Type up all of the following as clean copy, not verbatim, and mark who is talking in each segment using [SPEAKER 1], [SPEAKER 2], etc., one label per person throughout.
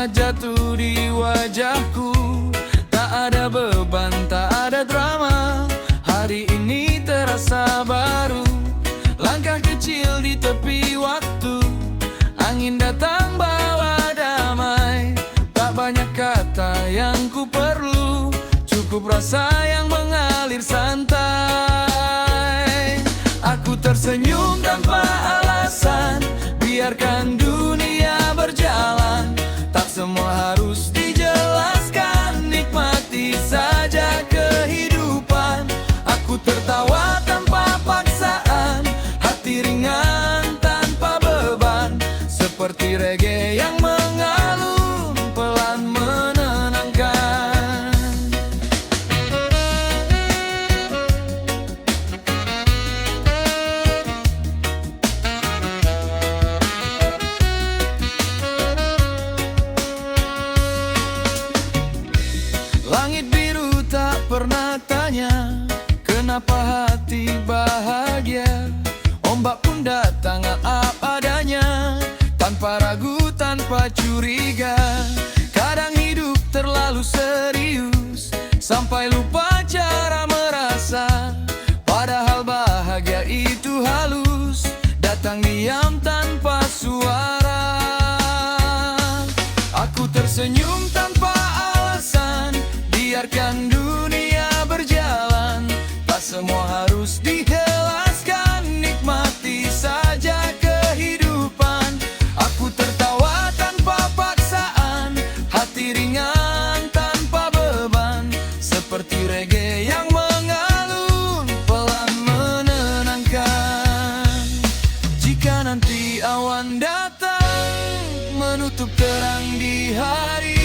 [SPEAKER 1] hangat jatuh di wajahku. Tak ada beban, tak ada drama. Hari ini terasa baru, langkah kecil di tepi waktu. Angin datang bawa damai, tak banyak kata yang ku perlu, cukup rasa yang mengalir santai. Aku tersenyum tanpa alasan, biarkan dunia berjalan. Tak semua harus dijelaskan, nikmati saja kehidupan. Aku tertawa tanpa paksaan, hati ringan tanpa beban. Seperti reggae yang mengalun, pelan menenangkan. Langit biru tak pernah tanya kenapa hati bahagia. Ombak pun datang apa adanya, tanpa ragu, tanpa curiga. Kadang hidup terlalu serius, sampai lupa cara merasa. Padahal bahagia itu halus, datang diam tanpa suara. Aku tersenyum tanpa alasan, biarkan dunia berjalan. Tak semua harus dijelaskan, nikmati saja kehidupan. Aku tertawa tanpa paksaan, hati ringan tanpa beban. Seperti reggae yang mengalun, pelan menenangkan. Jika nanti awan datang menutup terang di hari,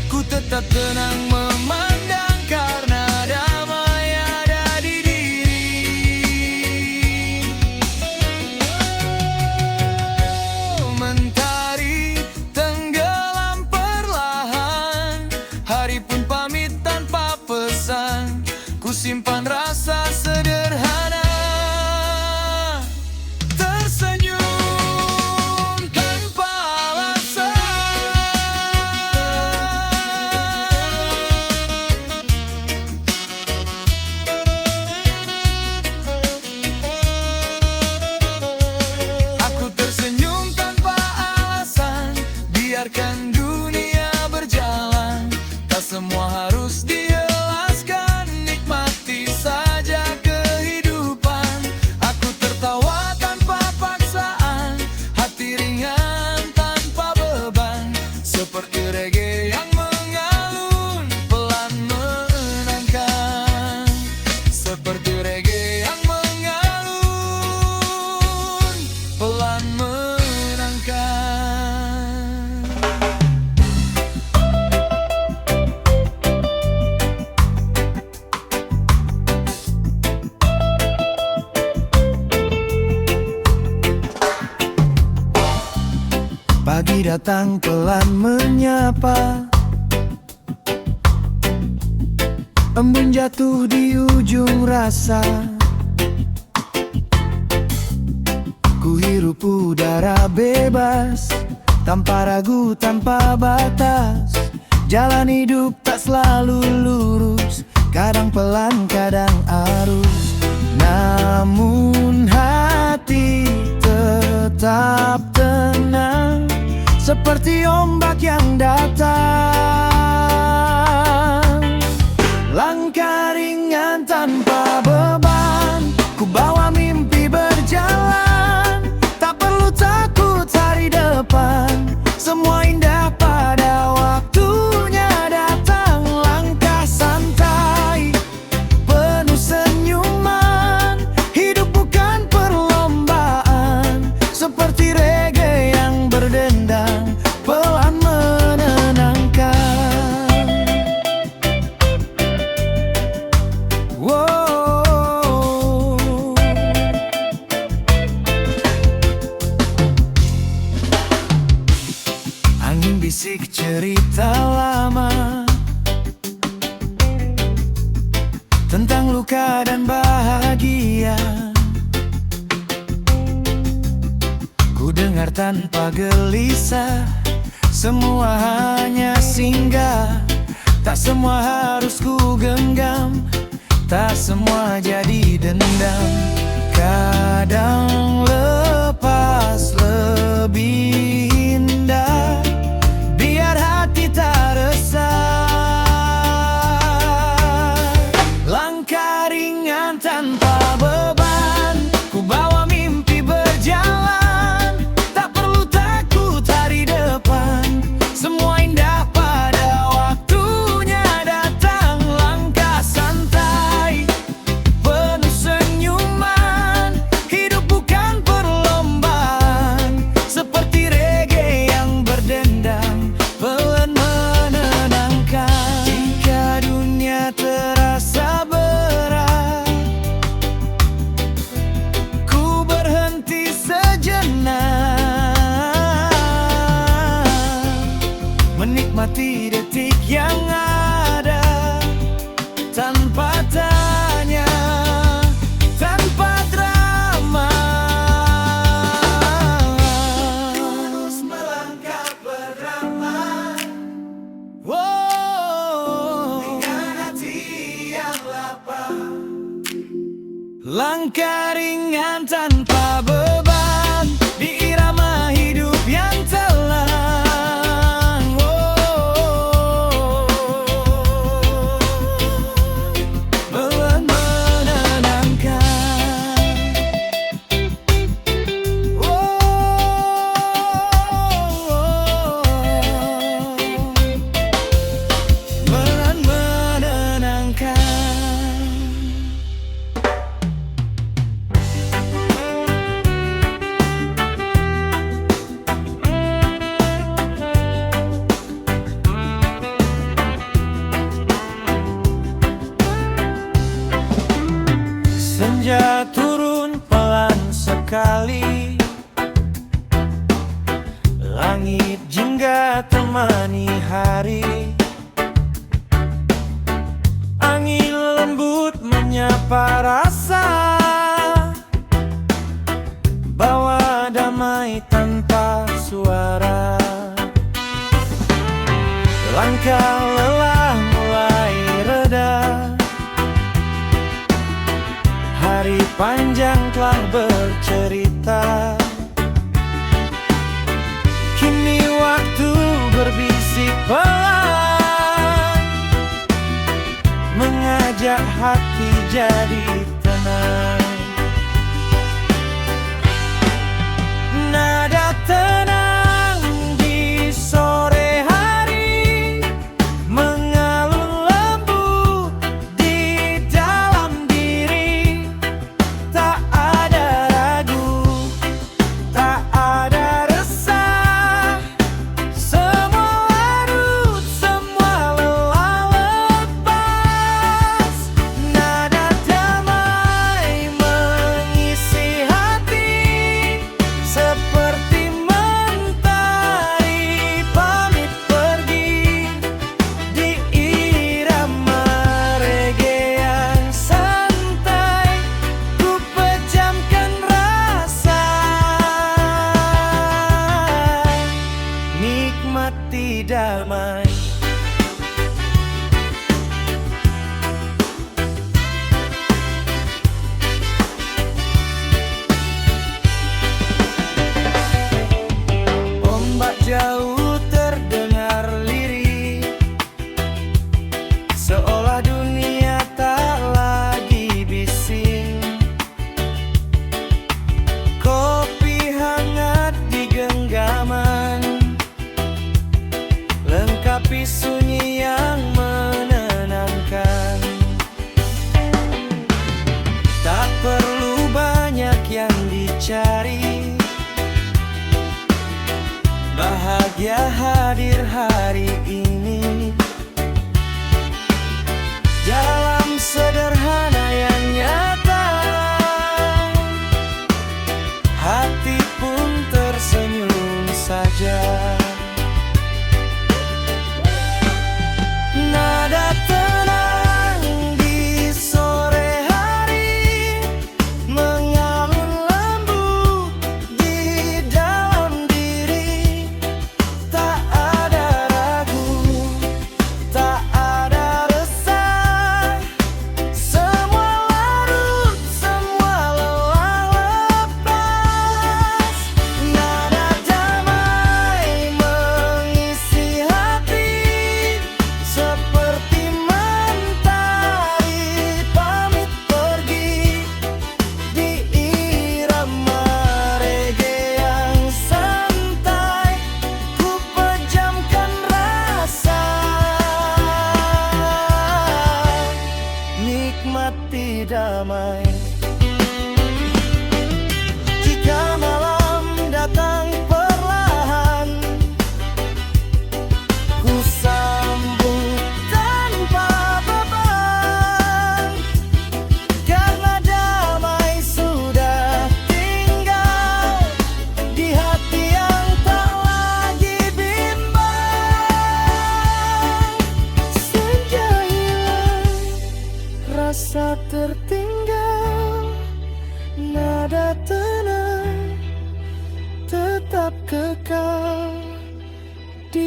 [SPEAKER 1] ku tetap tenang memandang, karena damai ada di diri. Mentari tenggelam perlahan, hari pun pamit tanpa pesan. Ku simpan rasa sederhana, tersenyum tanpa alasan. Aku tersenyum tanpa alasan, biarkan dunia berjalan. Tak semua harus dijelaskan, nikmati saja kehidupan. Aku tertawa tanpa paksaan, hati ringan tanpa beban. Seperti reggae yang mengalun, pelan menenangkan. Seperti reggae yang mengalun, pelan menenangkan. Pagi datang pelan menyapa, embun jatuh di ujung rasa. Ku hirup udara bebas, tanpa ragu, tanpa batas. Jalan hidup tak selalu lurus, kadang pelan, kadang arus. Namun hati tetap tenang, seperti ombak yang datang. Langkah ringan tanpa beban, ku bawa mimpi berjalan. Tak perlu takut hari depan, semua indah pada waktunya datang. Langkah santai, penuh senyuman, hidup bukan perlombaan. Seperti reggae yang berdendang, pelan menenangkan. Wow. Angin bisik cerita lama tentang luka dan bahagia. Ku dengar tanpa gelisah, semua hanya singgah. Tak semua harus ku genggam, tak semua jadi dendam. Kadang lepas lebih indah, biar hati tak resah. Langkah ringan tanpa beban, ku bawa mimpi berjalan. Tak perlu takut hari depan, semua indah pada waktunya datang. Langkah santai, penuh senyuman, hidup bukan perlombaan. Seperti reggae yang berdendang, pelan menenangkan. Jika dunia terasa berat, ku berhenti sejenak, menikmati detik yang ada, tanpa tanya, tanpa drama. Terus melangkah berdamai, dengan hati yang lapang. Langkah ringan tanpa beban, di irama hidup yang tenang. Pelan menenangkan. Pelan menenangkan. Senja turun pelan sekali, langit jingga temani hari. Angin lembut menyapa rasa, bawa damai tanpa suara. Langkah lelah mulai reda, hari panjang telah bercerita. Kini waktu berbisik pelan, mengajak hati jadi tenang. Nada tenang di sore hari, mengalun lembut di dalam diri. Tak ada ragu, tak ada resah, semua larut, semua lelah lepas. Nada damai mengisi hati, seperti mentari pamit pergi. Di irama reggae yang santai, ku pejamkan rasa, nikmati damai. Ombak jauh terdengar lirih, seolah dunia tak lagi bising. Kopi hangat di genggaman, lengkapi sunyi yang menenangkan. Tak perlu banyak yang dicari, bahagia hadir hari ini. Dalam sederhana yang nyata, hati pun tersenyum saja. Nada tenang di sore hari, mengalun lembut di dalam diri. Tak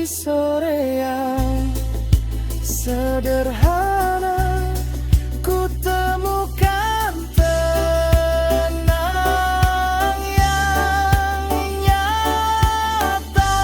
[SPEAKER 1] di sore yang sederhana, ku temukan tenang yang nyata.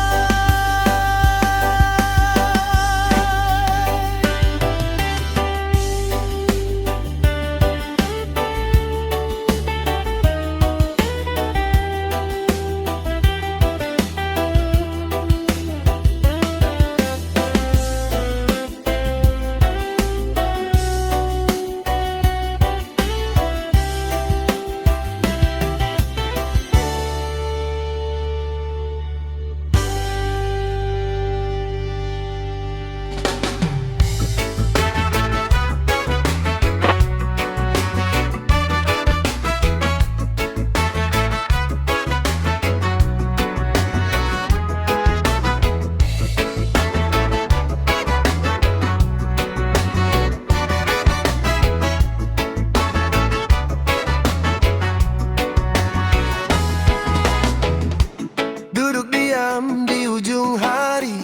[SPEAKER 1] Duduk diam di ujung hari,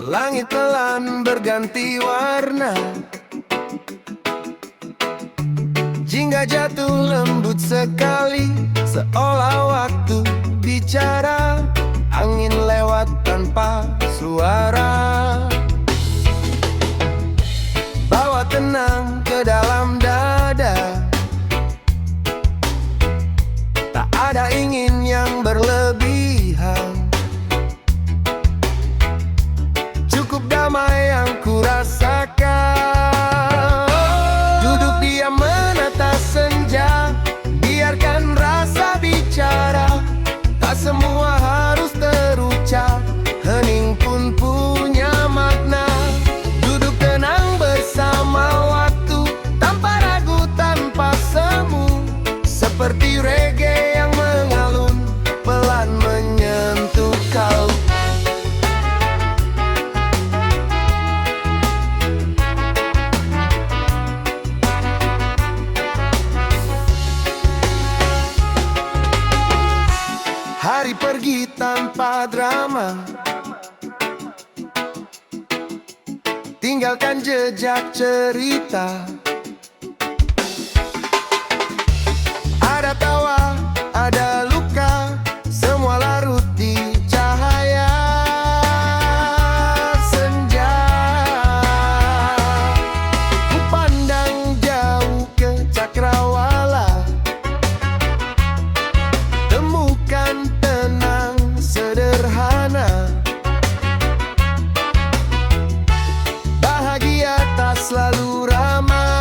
[SPEAKER 1] langit pelan berganti warna. Jingga jatuh lembut sekali, seolah waktu bicara, angin lewat tanpa suara. Bawa tenang ke dalam dada, tak ada ingin yang berlebihan. Cukup damai yang ku rasakan. Duduk diam menata senja, biarkan rasa bicara. Tak semua harus terucap, hening pun punya makna. Duduk tenang bersama waktu, tanpa ragu, tanpa semu. Seperti reggae yang mengalun, pelan menyentuh kau. Hari pergi tanpa drama, tinggalkan jejak cerita. Ada tawa, ada luka, semua larut di cahaya senja. Ku pandang jauh ke cakrawala, temukan tenang sederhana. Bahagia tak selalu ramai,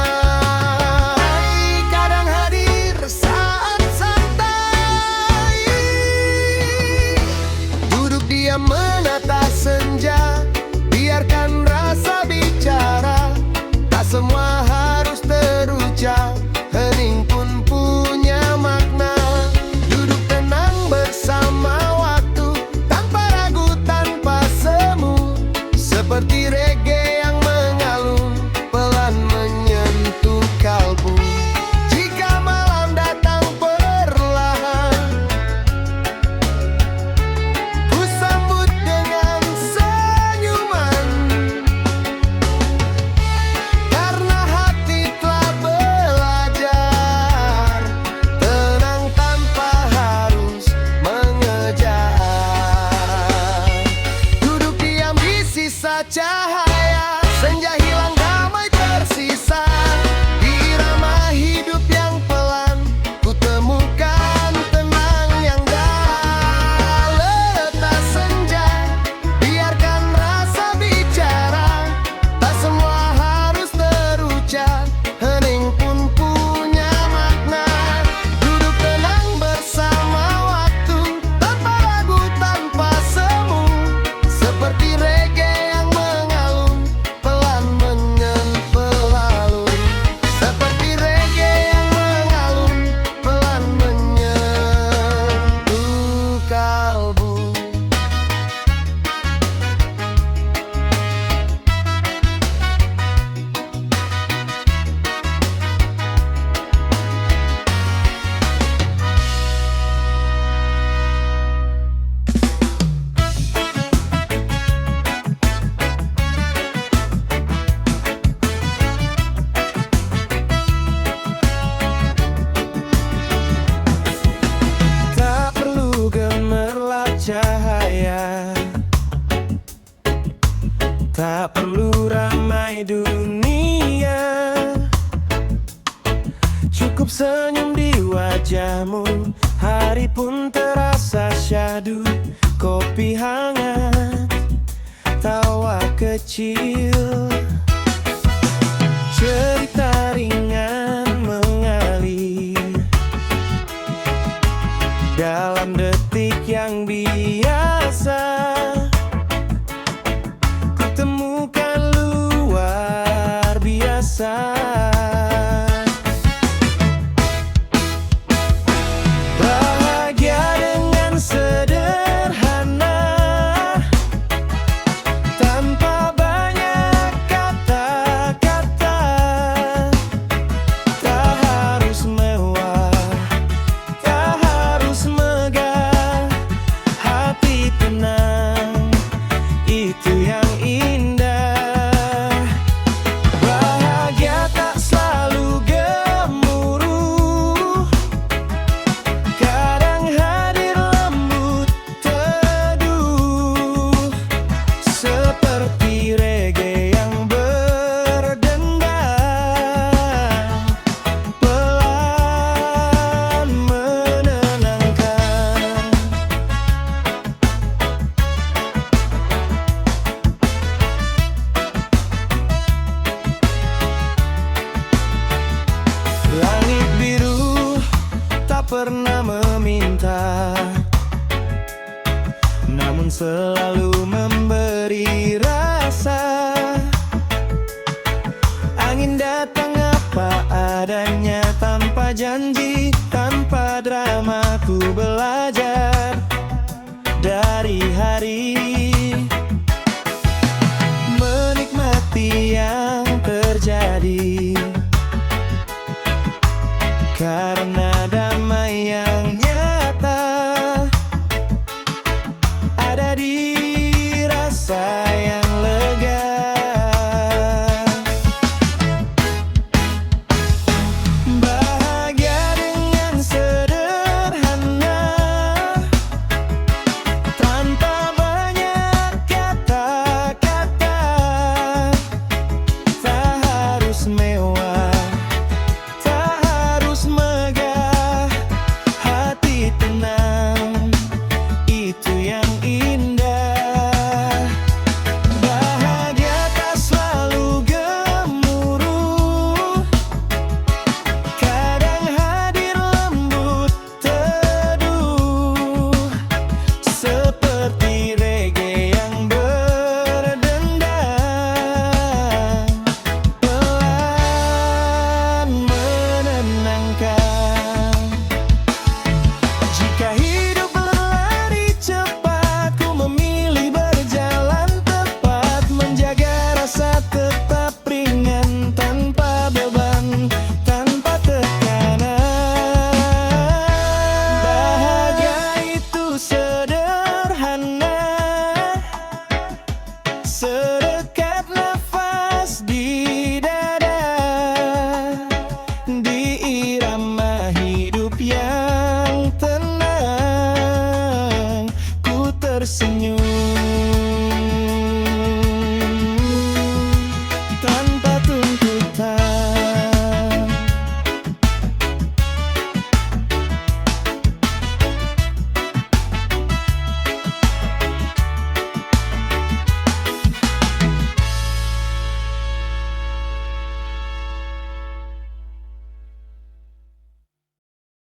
[SPEAKER 2] Malam terasa syahdu, kopi hangat, tawa kecil, cerita ringan mengalir dalam detik yang biasa. Kutemukan luar biasa. Langit biru tak pernah meminta, namun selalu